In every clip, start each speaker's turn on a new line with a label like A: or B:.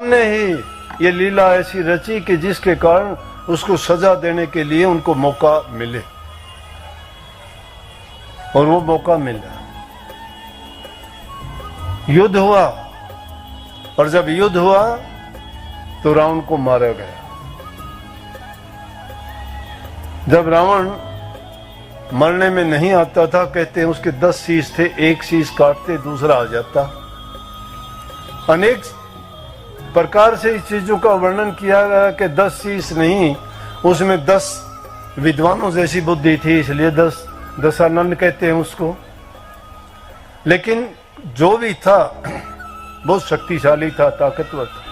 A: ने ही ये लीला ऐसी रची कि जिसके कारण उसको सजा देने के लिए उनको मौका मिले, और वो मौका मिला। युद्ध हुआ, और जब युद्ध हुआ तो रावण को मारा गया। जब रावण मरने में नहीं आता था, कहते हैं उसके 10 शीश थे, एक शीश काटते दूसरा आ जाता। अनेक प्रकार से इस चीजों का वर्णन किया गया कि 10 शीश नहीं, उसमें 10 विद्वानों जैसी बुद्धि थी, इसलिए 10 दशानन कहते हैं उसको। लेकिन जो भी था बहुत शक्तिशाली था, ताकतवर था।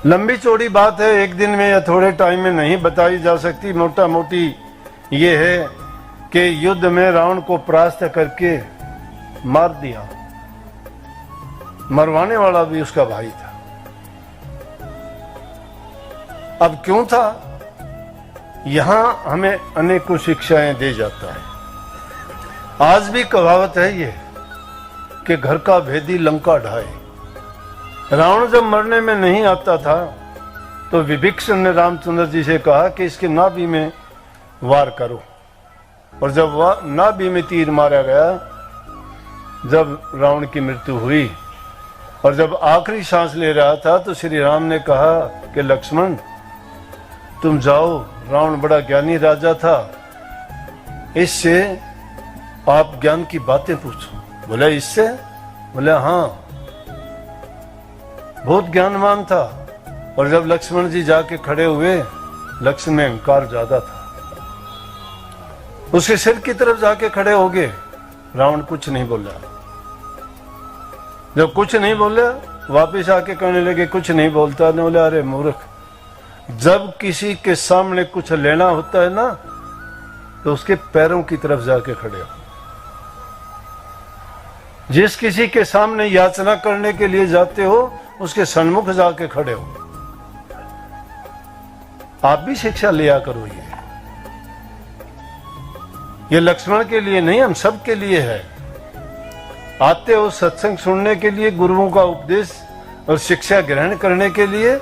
A: लंबी चौड़ी बात है, एक दिन में या थोड़े टाइम में नहीं बताई जा सकती। मोटा मोटी ये है कि युद्ध में रावण को परास्त करके मार दिया। मरवाने वाला भी उसका भाई था। अब क्यों था, यहां हमें अनेकों शिक्षाएं दे जाता है। आज भी कहावत है ये कि घर का भेदी लंका ढाए। रावण जब मरने में नहीं आता था तो विभीषण ने रामचंद्र जी से कहा कि इसके नाभि में वार करो, और जब नाभि में तीर मारा गया, जब रावण की मृत्यु हुई और जब आखिरी सांस ले रहा था, तो श्री राम ने कहा कि लक्ष्मण तुम जाओ, रावण बड़ा ज्ञानी राजा था, इससे आप ज्ञान की बातें पूछो। बोले इससे? बोले हाँ, बहुत ज्ञानवान था। और जब लक्ष्मण जी जाके खड़े हुए, लक्ष्मण में अहंकार ज्यादा था, उसके सिर की तरफ जाके खड़े हो गए। रावण कुछ नहीं बोला। जब कुछ नहीं बोला, वापिस आके कहने लगे कुछ नहीं बोलता। ने बोले अरे मूर्ख, जब किसी के सामने कुछ लेना होता है ना, तो उसके पैरों की तरफ जाके खड़े हो। जिस किसी के सामने याचना करने के लिए जाते हो, उसके सन्मुख जाके खड़े हो। आप भी शिक्षा लिया करो। ये लक्ष्मण के लिए नहीं, हम सब के लिए है। आते हो सत्संग सुनने के लिए, गुरुओं का उपदेश और शिक्षा ग्रहण करने के लिए,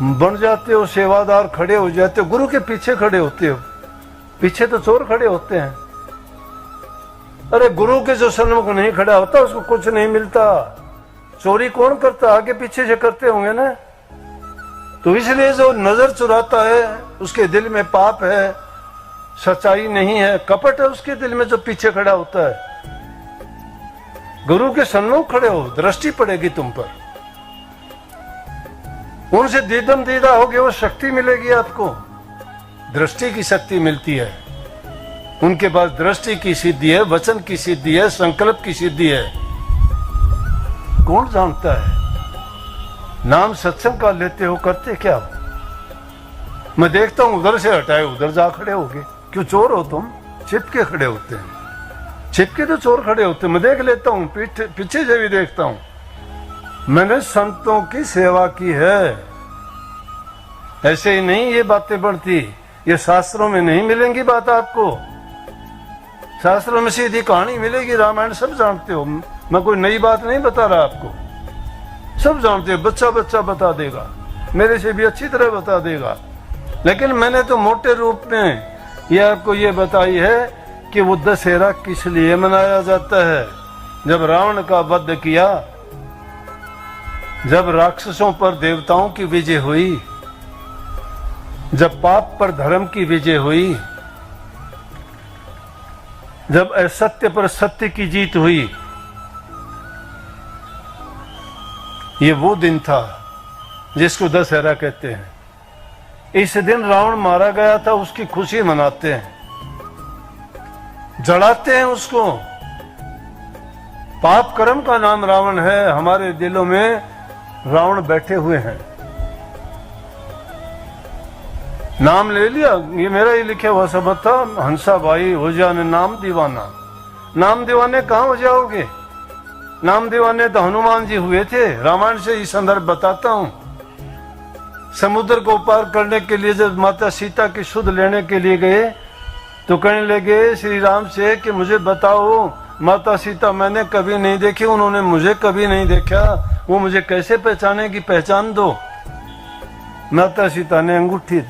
A: बन जाते हो सेवादार, खड़े हो जाते हो, गुरु के पीछे खड़े होते हो। पीछे तो चोर खड़े होते हैं। अरे गुरु के जो सन्मुख नहीं खड़ा होता उसको कुछ नहीं मिलता। चोरी कौन करता? आगे पीछे से करते होंगे ना। तो इसलिए जो नजर चुराता है उसके दिल में पाप है, सच्चाई नहीं है, कपट है उसके दिल में, जो पीछे खड़ा होता है। गुरु के सन्मुख खड़े हो, दृष्टि पड़ेगी तुम पर, उनसे दीदम दीदा होगे, वो शक्ति मिलेगी आपको। दृष्टि की शक्ति मिलती है, उनके पास दृष्टि की सिद्धि है, वचन की सिद्धि है, संकल्प की सिद्धि है। कौन जानता है? नाम सत्संग का लेते हो, करते क्या हो? मैं देखता हूं उधर से हटाए उधर जा खड़े होगे। क्यों चोर हो तुम? छिपके खड़े होते हैं। छिपके तो चोर खड़े होते हैं। मैं देख लेता हूं, पीछे से भी देखता हूं। मैंने संतों की सेवा की है। ऐसे ही नहीं ये बातें बढ़ती, ये शास्त्रों में नहीं मिलेंगी बात आपको। शास्त्रों में सीधी कहानी मिलेगी, रामायण सब जानते हो। मैं कोई नई बात नहीं बता रहा आपको, सब जानते हो। बच्चा बच्चा बता देगा, मेरे से भी अच्छी तरह बता देगा। लेकिन मैंने तो मोटे रूप में ये आपको ये बताई है कि वो दशहरा किस लिए मनाया जाता है। जब रावण का वध किया, जब राक्षसों पर देवताओं की विजय हुई, जब पाप पर धर्म की विजय हुई, जब असत्य पर सत्य की जीत हुई, ये वो दिन था जिसको दशहरा कहते हैं। इस दिन रावण मारा गया था, उसकी खुशी मनाते हैं, जलाते हैं उसको। पाप कर्म का नाम रावण है। हमारे दिलों में रावण बैठे हुए हैं। नाम ले लिया, ये मेरा ही लिखा हुआ शब्द था, हंसा भाई हो जाने नाम दीवाना। नाम दीवाने कहां हो जाओगे? नाम दीवाने तो हनुमान जी हुए थे। रामायण से ही संदर्भ बताता हूं। समुद्र को पार करने के लिए जब माता सीता की सुध लेने के लिए गए, तो कहने लगे श्री राम से कि मुझे बताओ माता सीता मैंने कभी नहीं देखी, उन्होंने मुझे कभी नहीं देखा, वो मुझे कैसे पहचानेगी, पहचान दो। माता सीता ने अंगूठी,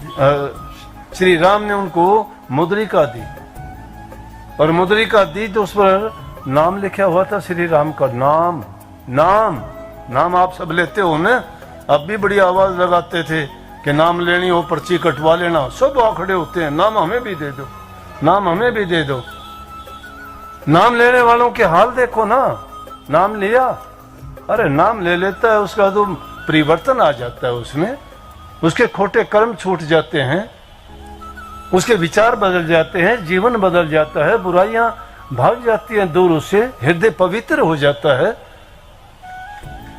A: श्री राम ने उनको मुद्रिका दी, और मुद्रिका दी तो उस पर नाम लिखा हुआ था श्री राम का। नाम नाम नाम आप सब लेते हो ना, अब भी बड़ी आवाज लगाते थे कि नाम लेनी हो पर्ची कटवा लेना, सब आ खड़े होते हैं, नाम हमें भी दे दो, नाम हमें भी दे दो। नाम लेने वालों के हाल देखो ना, नाम लिया, अरे नाम ले लेता है, उसका तो परिवर्तन आ जाता है, उसमें उसके खोटे कर्म छूट जाते हैं, उसके विचार बदल जाते हैं, जीवन बदल जाता है, बुराइयां भाग जाती हैं दूर, उससे हृदय पवित्र हो जाता है।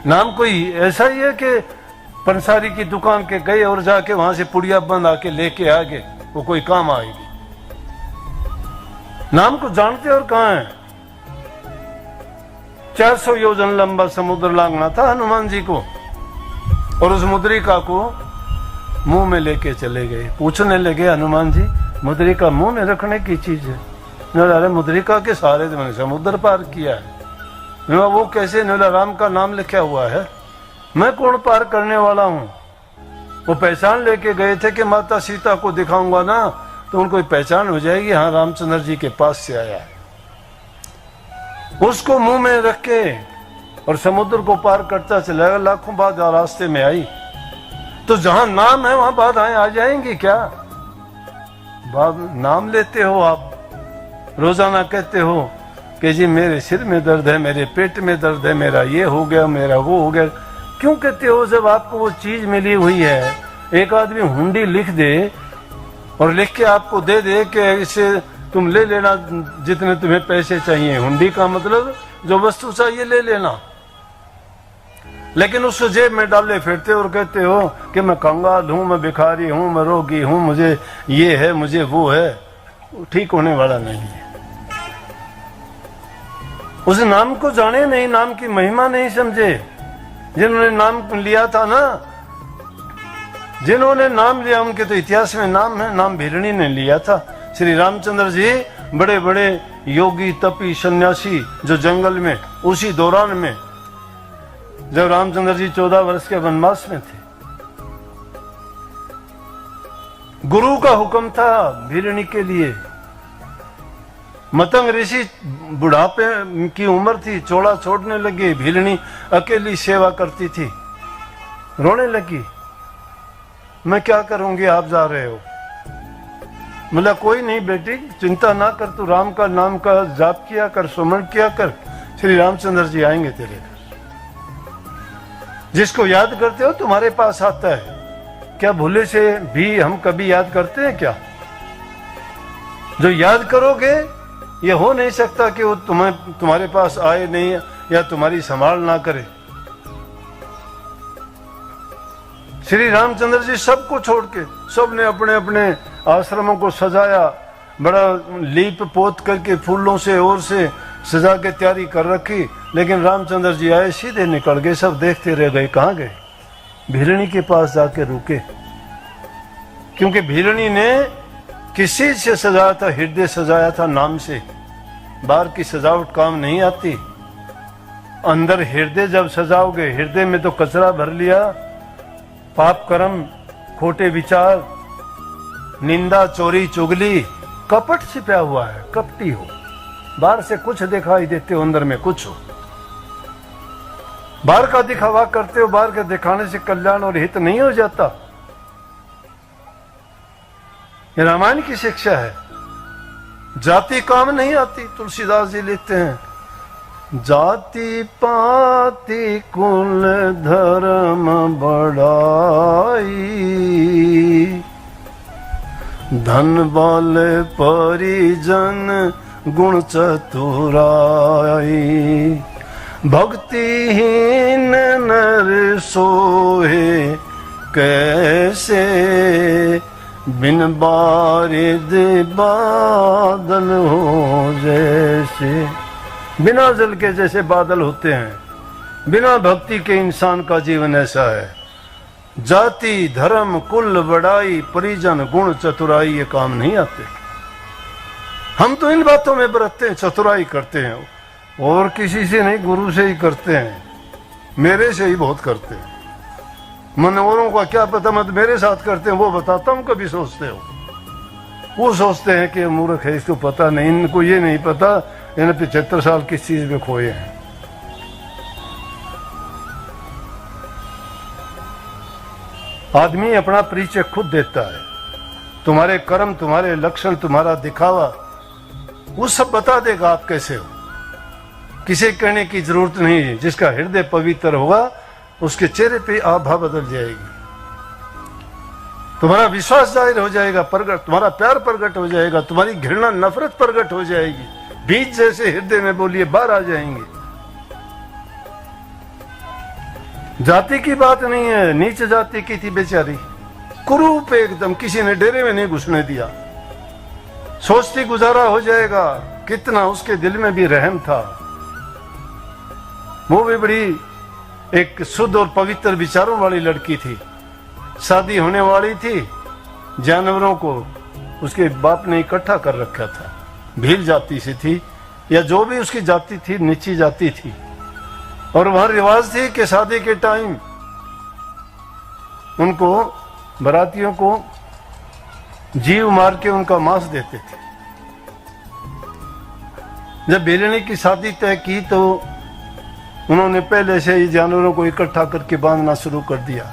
A: नाम कोई ऐसा ही है कि पंसारी की दुकान के गए और जाके वहां से पुड़िया बंद आके लेके आ गए, वो कोई काम आएगी। नाम को जानते और कहां है? 400 योजन लंबा समुद्र लांघना था हनुमान जी को, और उस मुद्रिका को मुंह में लेके चले गए। पूछने लगे हनुमान जी, मुद्रिका मुंह में रखने की चीज है? अरे मुद्रिका के सहारे मैंने समुद्र पार किया है। वो कैसे? राम का नाम लिखा हुआ है, मैं कौन पार करने वाला हूं? वो पहचान लेके गए थे कि माता सीता को दिखाऊंगा ना तो उनको पहचान हो जाएगी, हाँ रामचंद्र जी के पास से आया है। उसको मुंह में रख के और समुद्र को पार करता चला गया। लाखों बाधा रास्ते में आई, तो जहां नाम है वहां बाधाएं आ जाएंगी क्या? नाम लेते हो आप, रोजाना कहते हो कि जी मेरे सिर में दर्द है, मेरे पेट में दर्द है, मेरा ये हो गया, मेरा वो हो गया। क्यों कहते हो? जब आपको वो चीज मिली हुई है, एक आदमी हुंडी लिख दे और लिख के आपको दे दे कि इसे तुम ले लेना जितने तुम्हें पैसे चाहिए। हुंडी का मतलब जो वस्तु चाहिए ले लेना, लेकिन उसको जेब में डाले फिरते और कहते हो कि मैं कंगाल हूं, मैं भिखारी हूं, मैं रोगी हूं, मुझे ये है, मुझे वो है। ठीक होने वाला नहीं है। उस नाम को जाने नहीं, नाम की महिमा नहीं समझे। जिन्होंने नाम लिया था ना, जिन्होंने नाम लिया उनके तो इतिहास में नाम है। नाम भिरणी ने लिया था। श्री रामचंद्र जी बड़े बड़े योगी तपी सन्यासी जो जंगल में, उसी दौरान में जब रामचंद्र जी 14 वर्ष के वनवास में थे, गुरु का हुक्म था भिरणी के लिए। मतंग ऋषि बुढ़ापे की उम्र थी, चोला छोड़ने लगे, भिरणी अकेली सेवा करती थी। रोने लगी, मैं क्या करूंगी, आप जा रहे हो। बोला कोई नहीं बेटी, चिंता ना कर, तू राम का नाम का जाप किया कर, सुमरण किया कर, श्री रामचंद्र जी आएंगे तेरे घर। जिसको याद करते हो तुम्हारे पास आता है। क्या भूले से भी हम कभी याद करते हैं क्या? जो याद करोगे ये हो नहीं सकता कि वो तुम्हारे पास आए नहीं या तुम्हारी संभाल ना करे। श्री रामचंद्र जी सबको छोड़ के, सबने अपने अपने आश्रमों को सजाया, बड़ा लीप पोत करके फूलों से और से सजा के तैयारी कर रखी। लेकिन रामचंद्र जी आए, सीधे निकल गए, सब देखते रह गए। कहाँ गए? भिरणी के पास जाके रुके, क्योंकि भिरणी ने किस चीज से सजाया था? हृदय सजाया था नाम से। बाहर की सजावट काम नहीं आती। अंदर हृदय जब सजाओगे, हृदय में तो कचरा भर लिया, पाप कर्म, खोटे विचार, निंदा, चोरी, चुगली, कपट छिपा हुआ है। कपटी हो, बाहर से कुछ दिखाई देते हो, अंदर में कुछ हो। बाहर का दिखावा करते हो, बाहर के दिखाने से कल्याण और हित नहीं हो जाता। ये रामायण की शिक्षा है। जाति काम नहीं आती। तुलसीदास जी लिखते हैं, जाति पाति कुल धर्म बढ़ाई, धन बल परिजन गुण चतुराई, भक्तिहीन नर सोहे कैसे, बिन बारिद बादल हो जैसे। बिना जल के जैसे बादल होते हैं। बिना भक्ति के इंसान का जीवन ऐसा है। जाति धर्म कुल बड़ाई परिजन गुण चतुराई ये काम नहीं आते। हम तो इन बातों में बरतते हैं, चतुराई करते हैं, और किसी से नहीं, गुरु से ही करते हैं, मेरे से ही बहुत करते हैं। मन औरों का क्या पता, मत मेरे साथ करते हैं वो बताता हूँ। कभी सोचते हो, वो सोचते हैं कि मूर्ख है, इसको पता नहीं, इनको ये नहीं पता इन्हें 75 साल किस चीज में खोए हैं। आदमी अपना परिचय खुद देता है। तुम्हारे कर्म, तुम्हारे लक्षण, तुम्हारा दिखावा, वो सब बता देगा आप कैसे हो। किसी कहने की जरूरत नहीं है। जिसका हृदय पवित्र होगा उसके चेहरे पे आभा बदल जाएगी, तुम्हारा विश्वास जाहिर हो जाएगा, प्रगट, तुम्हारा प्यार प्रकट हो जाएगा, तुम्हारी घृणा नफरत प्रकट हो जाएगी। बीज जैसे हृदय में बोलिए बाहर आ जाएंगे। जाति की बात नहीं है, नीच जाति की थी बेचारी, कुरूप एकदम, किसी ने डेरे में नहीं घुसने दिया। सोचती गुजारा हो जाएगा, कितना उसके दिल में भी रहम था। वो भी बड़ी एक शुद्ध और पवित्र विचारों वाली लड़की थी। शादी होने वाली थी, जानवरों को उसके बाप ने इकट्ठा कर रखा था। भील जाति से थी, या जो भी उसकी जाति थी, नीची जाति थी। और वहां रिवाज थी कि शादी के टाइम उनको, बारातियों को जीव मार के उनका मांस देते थे। जब बेलने की शादी तय की तो उन्होंने पहले से ही जानवरों को इकट्ठा करके बांधना शुरू कर दिया।